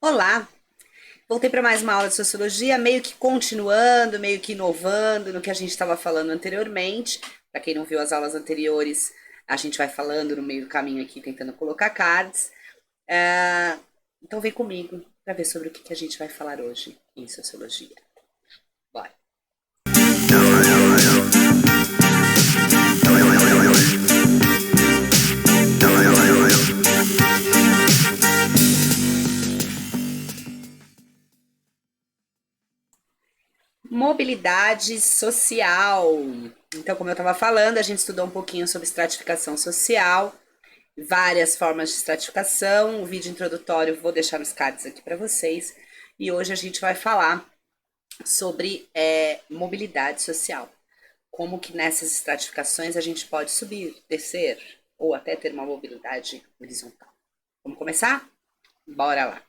Olá, voltei para mais uma aula de sociologia, meio que continuando, meio que inovando no que a gente estava falando anteriormente. Para quem não viu as aulas anteriores, a gente vai falando no meio do caminho aqui, tentando colocar cards. Ah, então vem comigo para ver sobre o que a gente vai falar hoje em sociologia. Bora! Mobilidade social. Então, como eu estava falando, a gente estudou um pouquinho sobre estratificação social, várias formas de estratificação. O vídeo introdutório vou deixar nos cards aqui para vocês. E hoje a gente vai falar sobre mobilidade social. Como que nessas estratificações a gente pode subir, descer ou até ter uma mobilidade horizontal. Vamos começar? Bora lá.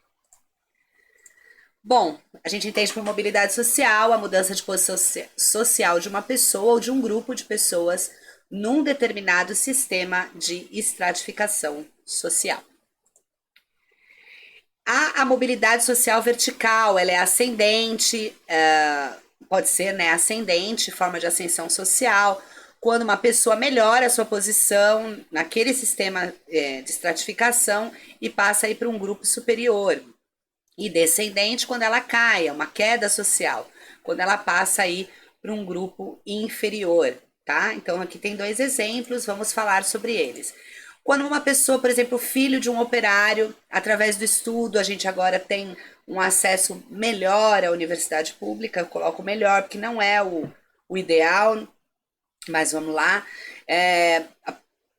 Bom, a gente entende por mobilidade social a mudança de posição social de uma pessoa ou de um grupo de pessoas num determinado sistema de estratificação social. A mobilidade social vertical, ela é ascendente, pode ser, né, ascendente, forma de ascensão social, quando uma pessoa melhora a sua posição naquele sistema de estratificação e passa aí para um grupo superior. E descendente quando ela cai, é uma queda social, quando ela passa aí para um grupo inferior, tá? Então aqui tem dois exemplos, vamos falar sobre eles. Quando uma pessoa, por exemplo, filho de um operário, através do estudo, a gente agora tem um acesso melhor à universidade pública, eu coloco melhor, porque não é o ideal, mas vamos lá.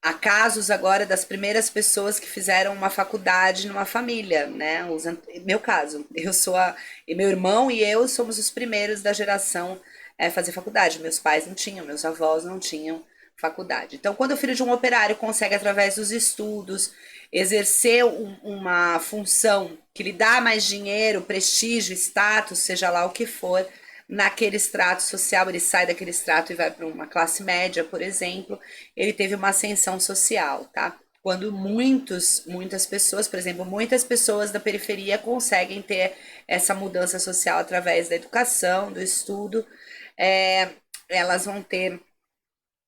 Há casos agora das primeiras pessoas que fizeram uma faculdade numa família, né? Meu caso, meu irmão e eu somos os primeiros da geração a fazer faculdade. Meus pais não tinham, meus avós não tinham faculdade. Então, quando o filho de um operário consegue, através dos estudos, exercer uma função que lhe dá mais dinheiro, prestígio, status, seja lá o que for, naquele extrato social, ele sai daquele extrato e vai para uma classe média, por exemplo, ele teve uma ascensão social, tá? Quando muitas pessoas, por exemplo, muitas pessoas da periferia conseguem ter essa mudança social através da educação, do estudo, elas vão ter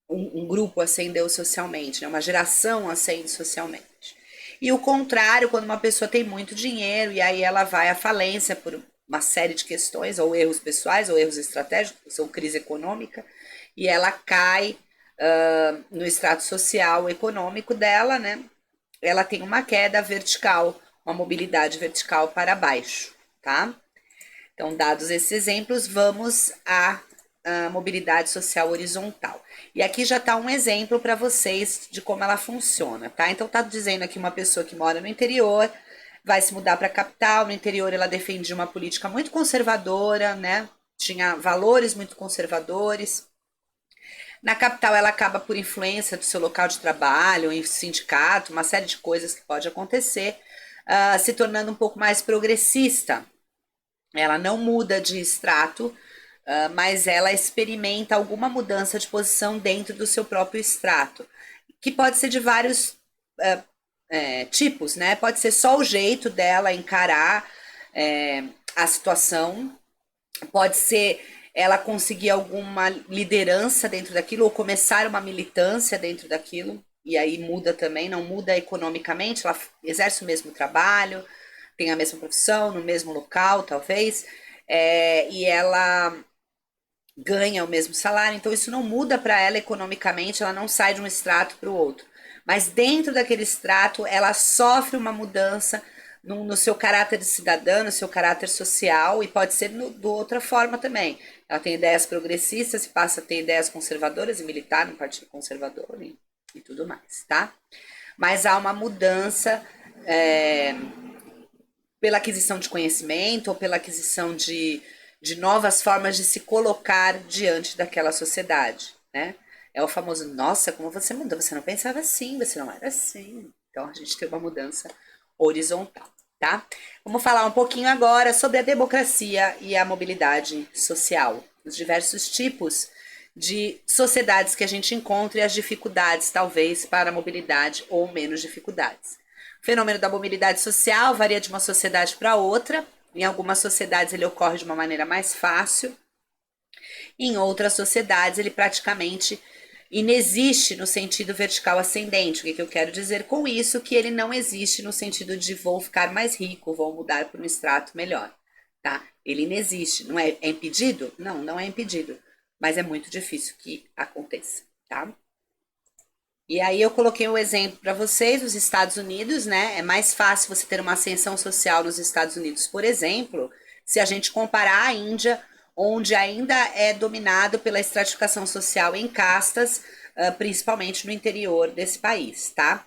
um grupo ascendeu socialmente, né? Uma geração ascende socialmente. E o contrário, quando uma pessoa tem muito dinheiro e aí ela vai à falência por uma série de questões, ou erros pessoais, ou erros estratégicos, ou crise econômica, e ela cai no extrato social econômico dela, né? Ela tem uma queda vertical, uma mobilidade vertical para baixo, tá? Então, dados esses exemplos, vamos à mobilidade social horizontal. E aqui já está um exemplo para vocês de como ela funciona, tá? Então, está dizendo aqui uma pessoa que mora no interior, vai se mudar para a capital. No interior, ela defendia uma política muito conservadora, né? Tinha valores muito conservadores. Na capital, ela acaba por influência do seu local de trabalho, em sindicato, uma série de coisas que pode acontecer, se tornando um pouco mais progressista. Ela não muda de extrato, mas ela experimenta alguma mudança de posição dentro do seu próprio extrato, que pode ser de vários tipos, né? Pode ser só o jeito dela encarar a situação, pode ser ela conseguir alguma liderança dentro daquilo ou começar uma militância dentro daquilo, e aí muda também, não muda economicamente, ela exerce o mesmo trabalho, tem a mesma profissão, no mesmo local, talvez, e ela ganha o mesmo salário, então isso não muda para ela economicamente, ela não sai de um extrato para o outro. Mas dentro daquele extrato, ela sofre uma mudança no seu caráter de cidadã, no seu caráter social, e pode ser de outra forma também. Ela tem ideias progressistas e passa a ter ideias conservadoras e militar no Partido Conservador e tudo mais, tá? Mas há uma mudança pela aquisição de conhecimento ou pela aquisição de novas formas de se colocar diante daquela sociedade, né? É o famoso, nossa, como você mudou, você não pensava assim, você não era assim. Então a gente tem uma mudança horizontal, tá? Vamos falar um pouquinho agora sobre a democracia e a mobilidade social, os diversos tipos de sociedades que a gente encontra e as dificuldades, talvez, para a mobilidade ou menos dificuldades. Fenômeno da mobilidade social varia de uma sociedade para outra. Em algumas sociedades ele ocorre de uma maneira mais fácil. Em outras sociedades ele praticamente inexiste no sentido vertical ascendente. O que eu quero dizer com isso? Que ele não existe no sentido de vou ficar mais rico, vou mudar para um extrato melhor, tá? Ele inexiste. Não é, é impedido? Não, não é impedido. Mas é muito difícil que aconteça, tá? E aí eu coloquei um exemplo para vocês, os Estados Unidos, né? É mais fácil você ter uma ascensão social nos Estados Unidos, por exemplo, se a gente comparar a Índia, onde ainda é dominado pela estratificação social em castas, principalmente no interior desse país, tá?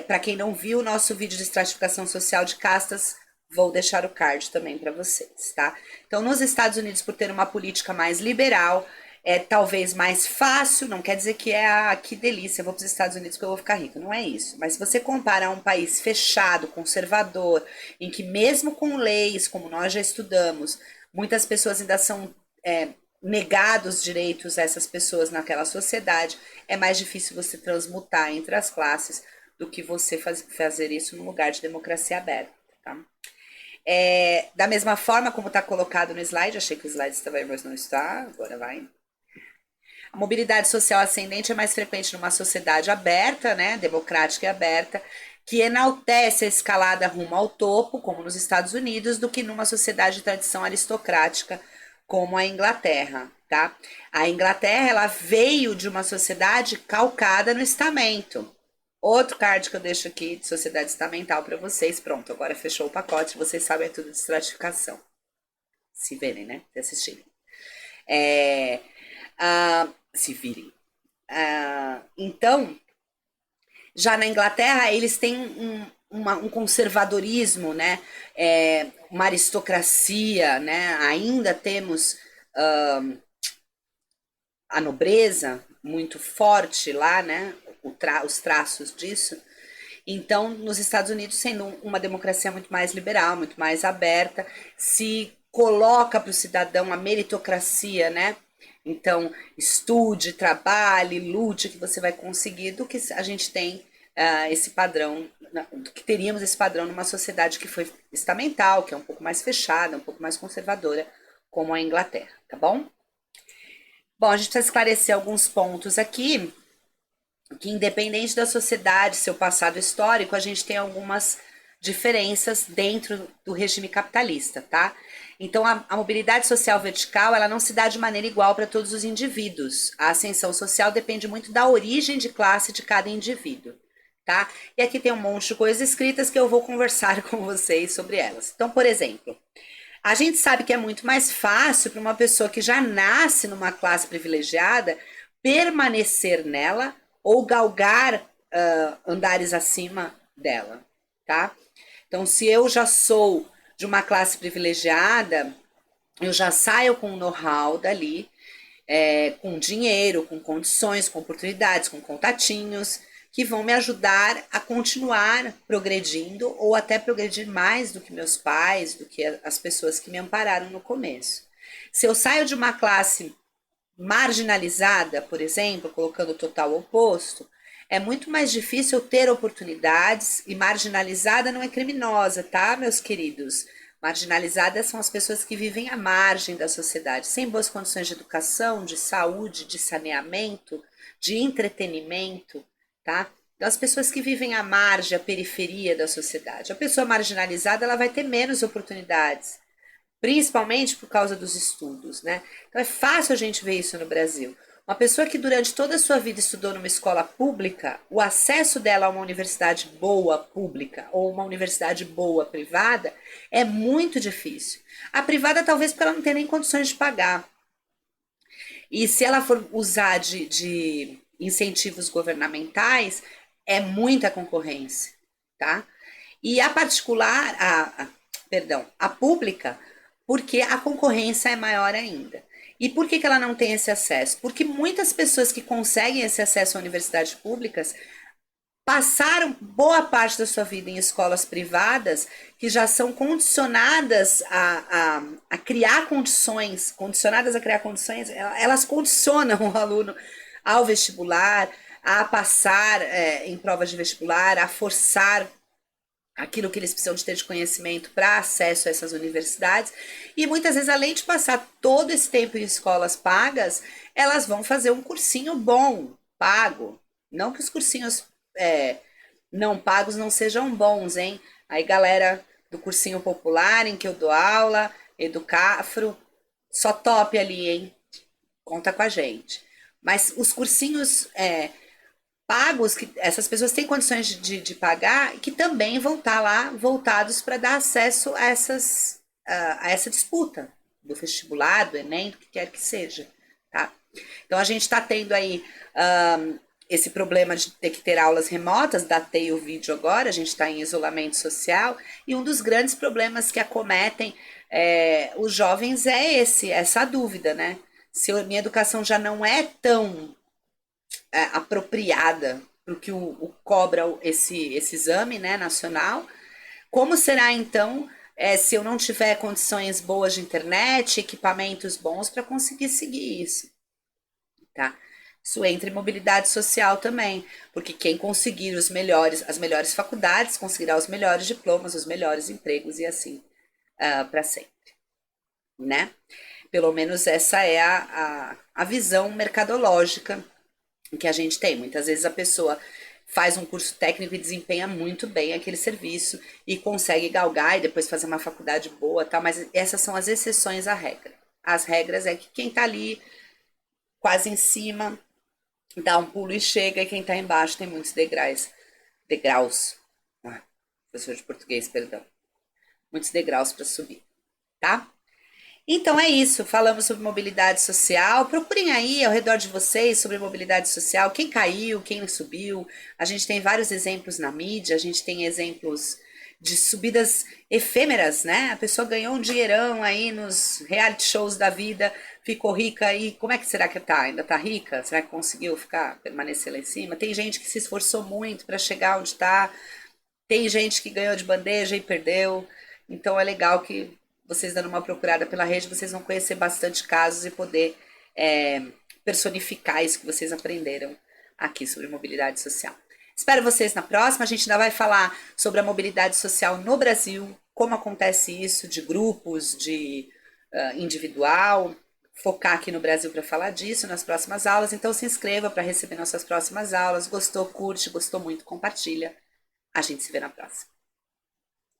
Para quem não viu o nosso vídeo de estratificação social de castas, vou deixar o card também para vocês, tá? Então, nos Estados Unidos, por ter uma política mais liberal, é talvez mais fácil, não quer dizer que que delícia, eu vou para os Estados Unidos que eu vou ficar rica, não é isso. Mas se você compara a um país fechado, conservador, em que mesmo com leis, como nós já estudamos, muitas pessoas ainda são negados direitos a essas pessoas naquela sociedade, é mais difícil você transmutar entre as classes do que você fazer isso num lugar de democracia aberta, tá? Da mesma forma como está colocado no slide, achei que o slide estava aí, mas não está, agora vai. A mobilidade social ascendente é mais frequente numa sociedade aberta, né, democrática e aberta, que enaltece a escalada rumo ao topo, como nos Estados Unidos, do que numa sociedade de tradição aristocrática, como a Inglaterra, tá? A Inglaterra, ela veio de uma sociedade calcada no estamento. Outro card que eu deixo aqui de sociedade estamental para vocês. Pronto, agora fechou o pacote, vocês sabem tudo de estratificação. Se verem, né? Se assistirem. Se virem. Então, já na Inglaterra, eles têm um conservadorismo, né? Uma aristocracia, né? Ainda temos a nobreza muito forte lá, né? Os traços disso. Então, nos Estados Unidos, sendo uma democracia muito mais liberal, muito mais aberta, se coloca para o cidadão a meritocracia, né? Então, estude, trabalhe, lute, que você vai conseguir, do que a gente tem esse padrão, do que teríamos esse padrão numa sociedade que foi estamental, que é um pouco mais fechada, um pouco mais conservadora, como a Inglaterra, tá bom? Bom, a gente precisa esclarecer alguns pontos aqui, que independente da sociedade, seu passado histórico, a gente tem algumas diferenças dentro do regime capitalista, tá? Então, a mobilidade social vertical, ela não se dá de maneira igual para todos os indivíduos. A ascensão social depende muito da origem de classe de cada indivíduo, tá? E aqui tem um monte de coisas escritas que eu vou conversar com vocês sobre elas. Então, por exemplo, a gente sabe que é muito mais fácil para uma pessoa que já nasce numa classe privilegiada permanecer nela ou galgar andares acima dela, tá? Então, se eu já sou de uma classe privilegiada, eu já saio com know-how dali, com dinheiro, com condições, com oportunidades, com contatinhos, que vão me ajudar a continuar progredindo ou até progredir mais do que meus pais, do que as pessoas que me ampararam no começo. Se eu saio de uma classe marginalizada, por exemplo, colocando o total oposto, é muito mais difícil ter oportunidades, e marginalizada não é criminosa, tá, meus queridos? Marginalizadas são as pessoas que vivem à margem da sociedade, sem boas condições de educação, de saúde, de saneamento, de entretenimento, tá? Então, as pessoas que vivem à margem, à periferia da sociedade. A pessoa marginalizada, ela vai ter menos oportunidades, principalmente por causa dos estudos, né? Então é fácil a gente ver isso no Brasil. Uma pessoa que durante toda a sua vida estudou numa escola pública, o acesso dela a uma universidade boa pública ou uma universidade boa privada é muito difícil. A privada talvez porque ela não tem nem condições de pagar. E se ela for usar de incentivos governamentais, é muita concorrência, tá? E a particular, a pública, porque a concorrência é maior ainda. E por que ela não tem esse acesso? Porque muitas pessoas que conseguem esse acesso a universidades públicas passaram boa parte da sua vida em escolas privadas que já são condicionadas a criar condições, elas condicionam o aluno ao vestibular, a passar em provas de vestibular, a forçar aquilo que eles precisam de ter de conhecimento para acesso a essas universidades. E muitas vezes, além de passar todo esse tempo em escolas pagas, elas vão fazer um cursinho bom, pago. Não que os cursinhos não pagos não sejam bons, hein? Aí, galera do cursinho popular em que eu dou aula, Educafro, só top ali, hein? Conta com a gente. Mas os cursinhos pagos, que essas pessoas têm condições de pagar, que também vão estar lá voltados para dar acesso a essa disputa do vestibular, do Enem, do que quer que seja, tá? Então a gente está tendo aí esse problema de ter que ter aulas remotas, datei o vídeo agora, a gente está em isolamento social, e um dos grandes problemas que acometem os jovens é essa dúvida, né? Se a minha educação já não é tão apropriada para o que cobra esse exame, né, nacional, como será então se eu não tiver condições boas de internet, equipamentos bons para conseguir seguir isso, tá? Isso entra em mobilidade social também, porque quem conseguir as melhores faculdades conseguirá os melhores diplomas, os melhores empregos e assim para sempre, né? Pelo menos essa é a visão mercadológica que a gente tem. Muitas vezes a pessoa faz um curso técnico e desempenha muito bem aquele serviço e consegue galgar e depois fazer uma faculdade boa, tal, mas essas são as exceções à regra. As regras é que quem tá ali quase em cima dá um pulo e chega, e quem tá embaixo tem muitos degraus. Professor de português, perdão. Muitos degraus para subir, tá? Então é isso, falamos sobre mobilidade social. Procurem aí ao redor de vocês sobre mobilidade social, quem caiu, quem subiu. A gente tem vários exemplos na mídia, a gente tem exemplos de subidas efêmeras, né? A pessoa ganhou um dinheirão aí nos reality shows da vida, ficou rica e como é que será que tá? Ainda tá rica? Será que conseguiu permanecer lá em cima? Tem gente que se esforçou muito para chegar onde tá, tem gente que ganhou de bandeja e perdeu. Então é legal que vocês dando uma procurada pela rede, vocês vão conhecer bastante casos e poder personificar isso que vocês aprenderam aqui sobre mobilidade social. Espero vocês na próxima. A gente ainda vai falar sobre a mobilidade social no Brasil, como acontece isso, de grupos, de individual. Focar aqui no Brasil para falar disso nas próximas aulas. Então se inscreva para receber nossas próximas aulas. Gostou, curte, gostou muito, compartilha. A gente se vê na próxima.